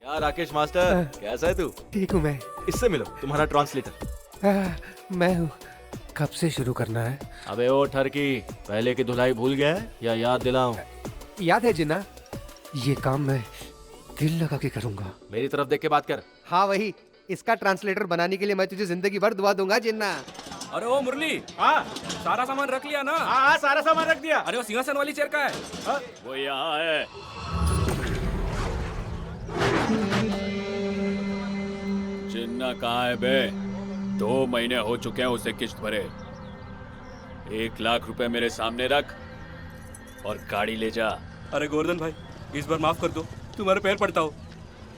क्या राकेश मास्टर, कैसा है तू? ठीक हूँ मैं। इससे मिलो, तुम्हारा ट्रांसलेटर। मैं हूँ। कब से शुरू करना है? अबे ओ ठरकी, पहले की धुलाई भूल गया है या याद दिलाऊं? याद है जिन्ना, ये काम मैं दिल लगा के करूंगा। मेरी तरफ देख के बात कर। हाँ वही, इसका ट्रांसलेटर बनाने के लिए मैं तुझे जिंदगी भर दुआ दूंगा जिन्ना। अरे ओ मुरली, हाँ सारा सामान रख लिया ना? हाँ सारा सामान रख दिया। अरे वो सिंहासन वाली चेयर का है? हाँ? वो यहाँ है। चिन्ना कहाँ है बे? 2 महीने हो चुके हैं उसे किश्त भरे। 1 लाख रुपए मेरे सामने रख और गाड़ी ले जा। अरे गोवर्धन भाई, इस बार माफ कर दो, तुम्हारे पैर पड़ता हो।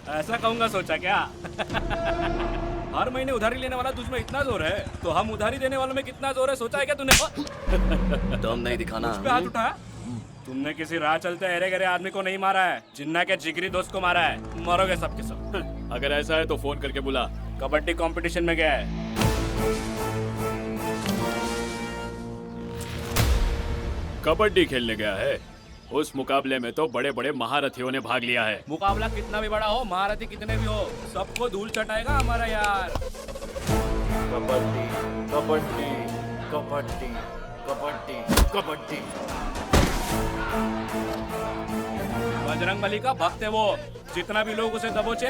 ऐसा कहूंगा सोचा क्या? हर महीने उधारी लेने वाला तुझमें इतना जोर है, तो हम उधारी देने वालों में कितना जोर है सोचा है क्या तूने? दम नहीं दिखाना। उस पे हाथ उठाया? तुमने किसी राह चलते अरे गरे आदमी को नहीं मारा है, जिन्ना के जिगरी दोस्त को मारा है। मरोगे सबके सब। अगर ऐसा है तो फोन करके बुला। कबड्डी कंपटीशन में गया है। कबड्डी खेलने गया है। उस मुकाबले में तो बड़े बड़े महारथियों ने भाग लिया है। मुकाबला कितना भी बड़ा हो, महारथी कितने भी हो, सबको धूल चटाएगा हमारा यार। कबड्डी कबड्डी कबड्डी कबड्डी कबड्डी। बजरंगबली का भक्त है वो, जितना भी लोग उसे दबोचे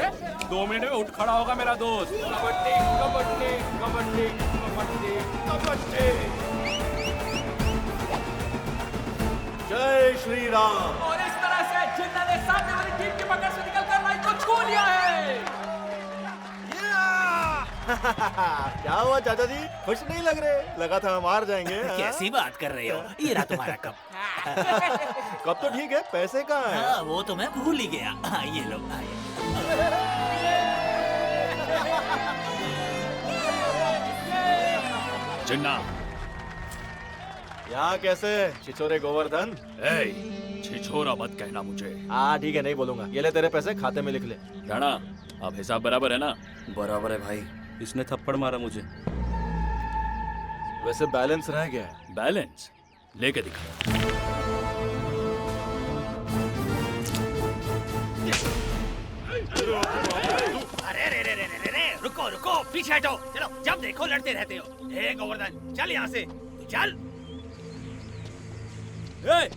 2 मिनट में उठ खड़ा होगा मेरा दोस्त। कबड्डी कबड्डी कबड्डी कबड्डी कबड्डी। जय श्री राम। और इस तरह से जिन्ना ने सामने वाली टीम की पकड़ से निकलकर लाइन को छू लिया है। क्या हुआ चाचा जी, खुश नहीं लग रहे? लगा था हम हार जाएंगे। कैसी बात कर रहे हो? ये रहा तुम्हारा कप। कब तो ठीक है, पैसे कहाँ हैं? हाँ, वो तो मैं भूल ही गया। हाँ, ये लो। चिन्ना, यहाँ कैसे छिछोरे गोवर्धन? छिछोरा मत कहना मुझे। हाँ ठीक है, नहीं बोलूंगा। ये ले तेरे पैसे, खाते में लिख ले। जाना, अब हिसाब बराबर है ना? बराबर है भाई। इसने थप्पड़ मारा मुझे। वैसे बैलेंस रह गया है। बैलेंस लेके दिखा। अरे रे रे रे रे रे, रुको रुको, पीछे हटो। चलो, जब देखो लड़ते रहते हो। हे गोवर्धन, चल यहाँ से। तू चल। ए,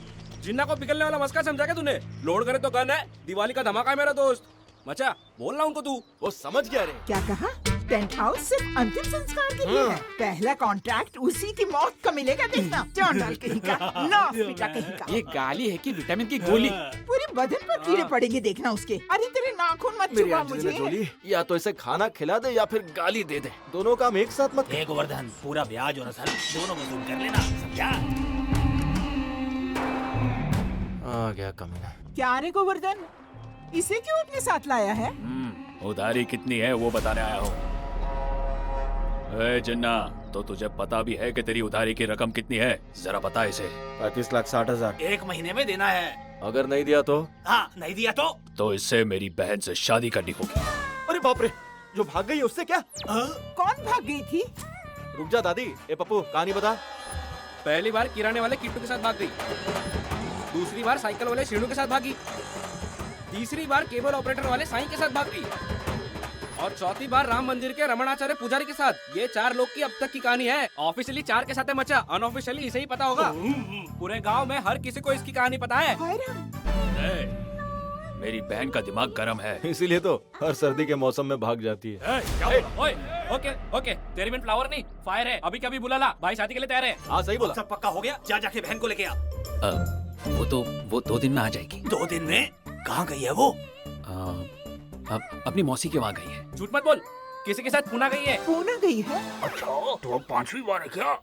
जिन्ना को पिघलने वाला मस्का समझा क्या तूने? लोड करे तो गन है, दिवाली का धमाका है मेरा दोस्त। मचा, बोलना उनको तू। वो समझ गया रे। क्या कहा? टेंट हाउस सिर्फ अंतिम संस्कार के लिए है। पहला कॉन्ट्रैक्ट उसी की मौत का मिलेगा, देखना। चौंडाल कहीं का, नाक पिटा कहीं का। ये गाली है कि विटामिन की गोली? पूरे बदन पर कीड़े पड़ेंगे, देखना उसके। अरे तेरे नाखून मत मेरी छुपा अंजलि मुझे। जोली, या तो इसे खाना खिला दे या फिर गाली दे दे। दोनों काम एक साथ मत कर। हे गोवर्धन, पूरा ब्याज और असल दोनों वसूल कर लेना, समझा? आ गया कमीना। क्या रे गोवर्धन, इसे क्यों अपने साथ लाया है? उधारी कितनी है वो बताने आया हूँ। ए जिन्ना, तो तुझे पता भी है कि तेरी उधारी की रकम कितनी है? जरा बता इसे। 35,60,000। 1 महीने में देना है। अगर नहीं दिया तो? हाँ, नहीं दिया तो इससे मेरी बहन से शादी करनी होगी। अरे बाप रे, जो भाग गई उससे क्या? कौन भाग गई थी? रुक जा दादी। ए पप्पू, कहानी बता। पहली बार किराने वाले किट्टू के साथ भाग गई। दूसरी बार साइकिल वाले शीनू के साथ भागी। तीसरी बार केबल ऑपरेटर वाले साईं के साथ भाग गई। और चौथी बार राम मंदिर के रमणाचार्य पुजारी के साथ। ये 4 लोग की अब तक की कहानी है। ऑफिशियली 4 के साथ है मचा, अनऑफिशियली इसे ही पता होगा। पूरे गांव में हर किसी को इसकी कहानी पता है। हाय राम। मेरी बहन का दिमाग गर्म है। इसीलिए तो हर सर्दी के मौसम में भाग जाती है। ओए, ओके ओके, तेरी बिन फ्लावर नहीं, फायर है। अभी कभी बुला ला, भाई शादी के लिए तैयार है। हाँ सही बोला। सब पक्का हो गया? जा जाके बहन को लेके आ। वो 2 दिन में आ जाएगी। 2 दिन में? कहाँ गई है वो? अपनी मौसी के वहाँ गई है। झूठ मत बोल, किसी के साथ पुना गई है। पूना गई है? अच्छा, तो 5वीं बार है क्या?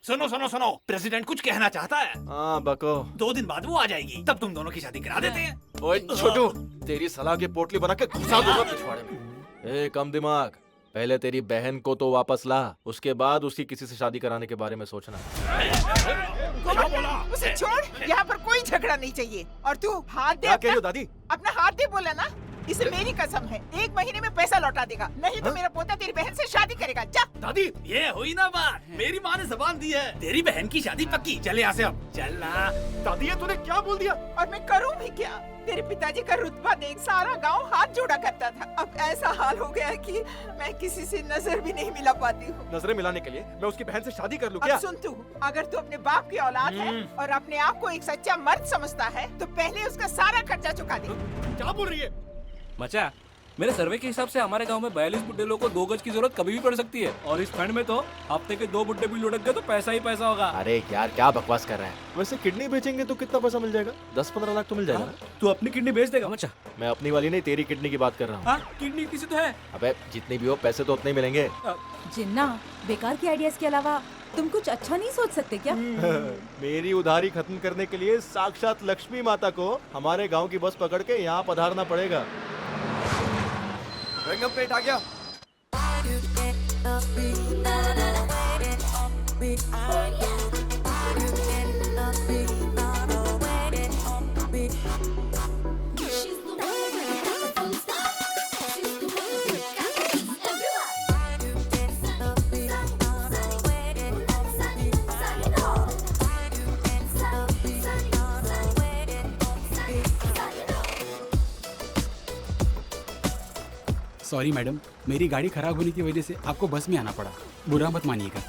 सुनो सुनो सुनो, प्रेसिडेंट कुछ कहना चाहता है। हाँ बको। 2 दिन बाद वो आ जाएगी, तब तुम दोनों की शादी करा देते हैं। ओए छोटू, तेरी सलाह की पोटली बना के घुसा दूंगा पिछवाड़े में। ए कम दिमाग, पहले तेरी बहन को तो वापस ला, उसके बाद उसकी किसी से शादी कराने के बारे में सोचना। गोवर्धन, उसे छोड़। यहाँ पर कोई झगड़ा नहीं चाहिए। और तू हाथ दे क्या कह रही हो अपना। दादी? अपना हाथ दे बोला ना। इसे मेरी कसम है, 1 महीने में पैसा लौटा देगा, नहीं तो मेरा पोता तेरी बहन से शादी करेगा। जा। दादी ये हुई ना बात, मेरी माँ ने जबान दी है, तेरी बहन की शादी पक्की। चल यहाँ से अब, चल ना। दादी ये तूने क्या बोल दिया? और मैं करूँ भी क्या? तेरे पिताजी का रुतबा देख सारा गांव हाथ जोड़ा करता था। अब ऐसा हाल हो गया कि मैं किसी से नजर भी नहीं मिला पाती हूँ। नजरें मिलाने के लिए मैं उसकी बहन से शादी कर लूं क्या? अब सुन तू, अगर तू अपने बाप की औलाद है और अपने आप को एक सच्चा मर्द समझता है तो पहले उसका सारा खर्चा चुका दे। क्या बोल रही है? मचा, मेरे सर्वे के हिसाब से हमारे गांव में 42 बुड्ढे लोगों को 2 गज की जरूरत कभी भी पड़ सकती है, और इस फंड में तो हफ्ते के 2 बुड्ढे भी लुढ़क गए तो पैसा ही पैसा होगा। अरे यार क्या बकवास कर रहे हैं? वैसे किडनी बेचेंगे तो कितना पैसा मिल जाएगा? 10-15 लाख तो मिल जाएगा ना? तू अपनी किडनी बेच देगा मचा? मैं अपनी वाली नहीं, तेरी किडनी की बात कर रहा हूँ। हाँ, किडनी किसी तो है। अबे जितनी भी हो पैसे तो उतने ही मिलेंगे। जिन्ना, बेकार की आइडियाज के अलावा तुम कुछ अच्छा नहीं सोच सकते क्या? मेरी उधारी खत्म करने के लिए साक्षात लक्ष्मी माता को हमारे गांव की बस पकड़ के यहाँ पधारना पड़ेगा। रंगम प्लेट आ गया। सॉरी मैडम, मेरी गाड़ी खराब होने की वजह से आपको बस में आना पड़ा, बुरा मत मानिएगा।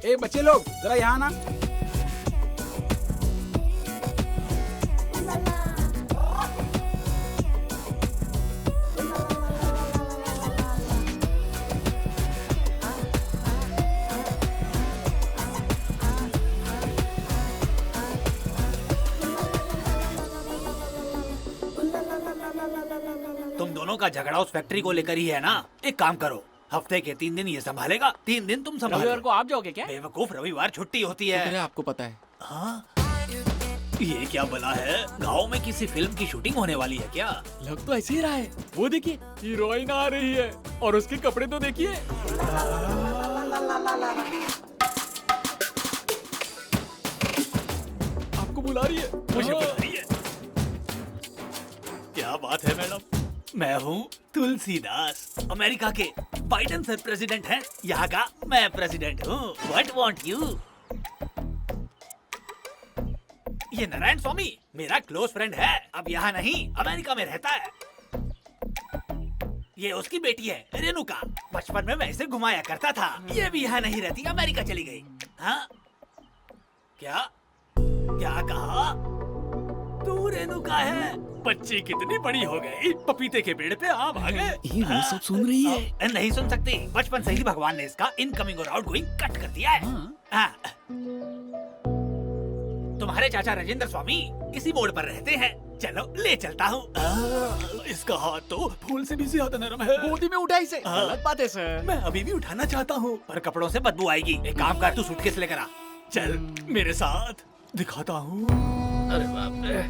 ए बच्चे लोग जरा यहाँ आना। तुम दोनों का झगड़ा उस फैक्ट्री को लेकर ही है ना? एक काम करो, हफ्ते के 3 दिन ये संभालेगा, 3 दिन तुम रविवार संभालो। को आप जाओगे क्या? बेवकूफ, रविवार छुट्टी होती है। आपको पता है। हाँ? ये क्या बला है? गांव में किसी फिल्म की शूटिंग होने वाली है क्या? लग तो ऐसे ही रहा है। वो देखिए, हीरोइन आ रही है और उसके कपड़े तो देखिए। आपको बुला रही है। मुझे बुला रही है। क्या बात है मैडम, मैं हूँ तुलसीदास, अमेरिका के बाइडन सर प्रेसिडेंट हैं, यहाँ का मैं प्रेसिडेंट हूँ। What want you? ये नारायण स्वामी मेरा क्लोज फ्रेंड है, अब यहाँ नहीं अमेरिका में रहता है। ये उसकी बेटी है रेणुका, बचपन में मैं इसे घुमाया करता था। ये भी यहाँ नहीं रहती, अमेरिका चली गई। हाँ? क्या क्या कहा? तू रेणुका है? बच्ची कितनी बड़ी हो गई, पपीते के पेड़ पे आम आ गए। ये वो सब सुन रही है। नहीं सुन सकती, बचपन से ही भगवान ने इसका इनकमिंग और आउटगोइंग कट कर दिया है। हाँ। तुम्हारे चाचा राजेंद्र स्वामी इसी मोड़ पर रहते हैं, चलो ले चलता हूँ। इसका हाथ तो फूल से भी ज्यादा नरम है। गोदी में उठा इसे। गलत बात है सर। मैं अभी भी उठाना चाहता हूँ पर कपड़ों से बदबू आएगी। एक काम कर, तू सूटकेस लेकर आ, चल मेरे साथ, दिखाता हूँ। अरे बाप रे।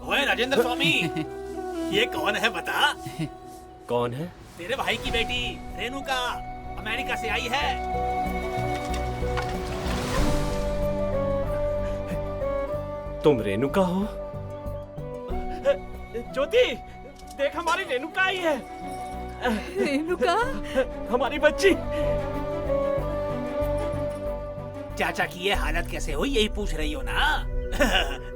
ओए राजेंद्र स्वामी, ये कौन है बता? कौन है? तेरे भाई की बेटी रेणुका, अमेरिका से आई है। तुम रेणुका हो? ज्योति, देख हमारी रेणुका आई है। रेणुका, हमारी बच्ची। चाचा की ये हालत कैसे हुई यही पूछ रही हो ना?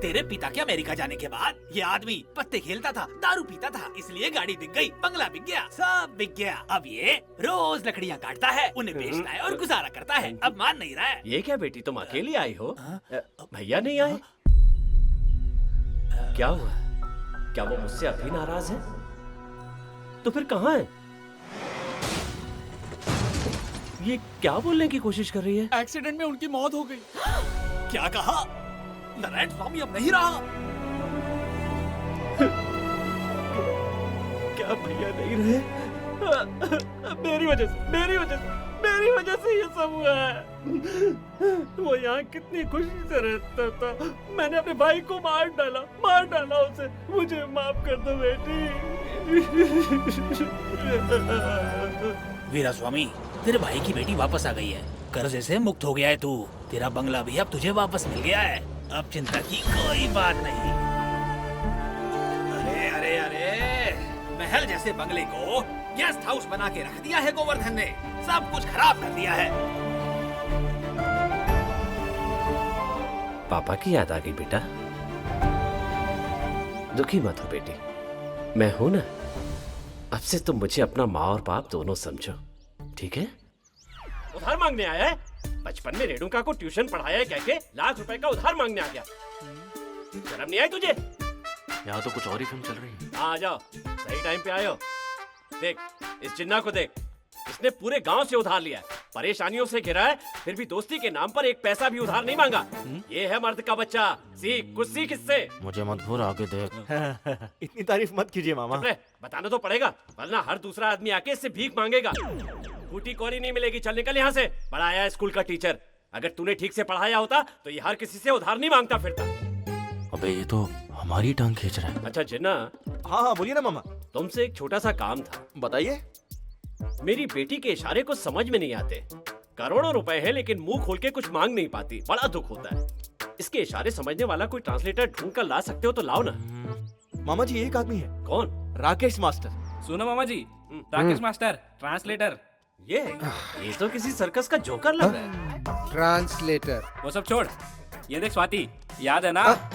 तेरे पिता के अमेरिका जाने के बाद ये आदमी पत्ते खेलता था, दारू पीता था, इसलिए गाड़ी बिक गई, बंगला बिक गया, सब बिक गया। अब ये रोज लकड़ियाँ काटता है, उन्हें बेचता है और गुजारा करता है। अब मान नहीं रहा है। ये क्या बेटी, तुम अकेली आई हो? भैया नहीं आए? क्या हुआ? क्या वो मुझसे अभी नाराज है? तो फिर कहाँ है? ये क्या बोलने की कोशिश कर रही है? एक्सीडेंट में उनकी मौत हो गई। क्या कहा? नारायण स्वामी अब नहीं रहा। क्या भैया नहीं रहे? मेरी वजह से ये सब हुआ है। वो यहाँ कितनी खुशी से रहता था, मैंने अपने भाई को मार डाला उसे। मुझे माफ कर दो बेटी। वीरा स्वामी, तेरे भाई की बेटी वापस आ गई है, कर्जे से मुक्त हो गया है तू। तेरा बंगला भी अब तुझे वापस मिल गया है, अब चिंता की कोई बात नहीं। अरे अरे अरे, महल जैसे बंगले को गेस्ट हाउस बना के रख दिया है गोवर्धन ने। सब कुछ खराब कर दिया है। पापा की याद आ गई बेटा। दुखी मत हो बेटी, मैं हूं ना। अब से तुम मुझे अपना माँ और बाप दोनों समझो, ठीक है? उधार मांगने आया है? बचपन में रेणुका को ट्यूशन पढ़ाया है कह के लाख रुपए का उधार मांगने आ गया। शर्म नहीं आई तुझे? यहाँ तो कुछ और ही फिल्म चल रही है। हाँ, आ जाओ, सही टाइम पे आए हो। देख इस जिन्ना को देख, इसने पूरे गांव से उधार लिया है, परेशानियों से घिरा है, फिर भी दोस्ती के नाम पर एक पैसा भी उधार नहीं मांगा। ये है मर्द का बच्चा। सीख, कुछ सीख इससे। मुझे मत घूर, आगे देख। इतनी तारीफ मत कीजिए मामा। अरे, बताना तो पड़ेगा, वरना हर दूसरा आदमी आके इससे भीख मांगेगा। फूटी कौड़ी नहीं मिलेगी, चल निकल यहाँ से। बड़ा आया है स्कूल का टीचर। अगर तूने ठीक से पढ़ाया होता तो ये हर किसी से उधार नहीं मांगता फिरता। अबे ये तो हमारी टांग खींच रहा है। अच्छा जिन्ना, हाँ हाँ बोलिए ना मामा। तुमसे एक छोटा सा काम था। बताइए। मेरी बेटी के इशारे कुछ समझ में नहीं आते। करोड़ों रुपए हैं लेकिन मुंह खोल के कुछ मांग नहीं पाती, बड़ा दुख होता है। इसके इशारे समझने वाला कोई ट्रांसलेटर ढूंढ कर ला सकते हो तो लाओ ना। मामा जी एक आदमी है। कौन? राकेश मास्टर। सुनो मामा जी, राकेश मास्टर ट्रांसलेटर। ये तो किसी सर्कस का जोकर लग रहा है। ट्रांसलेटर। वो सब छोड़, ये देख स्वाति, याद है ना?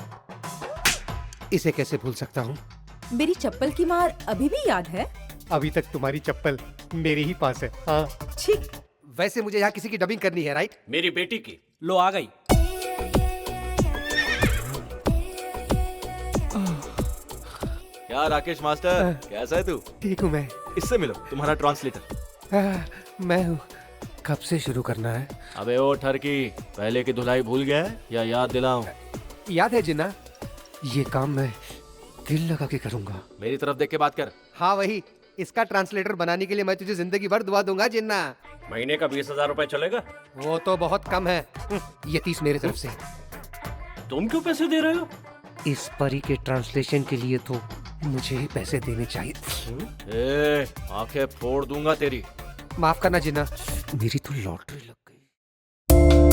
इसे कैसे भूल सकता हूँ? मेरी चप्पल की मार अभी भी याद है? अभी तक तुम्हारी चप्पल मेरे ही पास है। हाँ। ठीक। वैसे मुझे यहाँ किसी की डबिंग करनी है, राइट? मेरी बेटी की। लो आ गई। क्या राकेश मास्टर, कैसा है तू? ठीक हूँ मैं। इससे मिलो, तुम्हारा ट्रांसलेटर। मैं हूँ। कब से शुरू करना है? अबे ओ ठरकी, पहले की धुलाई भूल गया है या याद दिलाऊं? याद है जिन्ना, ये काम मैं दिल लगा के करूंगा। मेरी तरफ देख के बात कर। हाँ वही, इसका ट्रांसलेटर बनाने के लिए मैं तुझे जिंदगी भर दुआ दूंगा जिन्ना। महीने का 20,000 रुपए चलेगा? वो तो बहुत कम है। ये 30 मेरे तरफ से। तुम क्यों पैसे दे रहे हो? इस परी के ट्रांसलेशन के लिए तो मुझे ही पैसे देने चाहिए। आंखें फोड़ दूंगा तेरी। माफ करना जिन्ना, मेरी तो लॉटरी लग गई।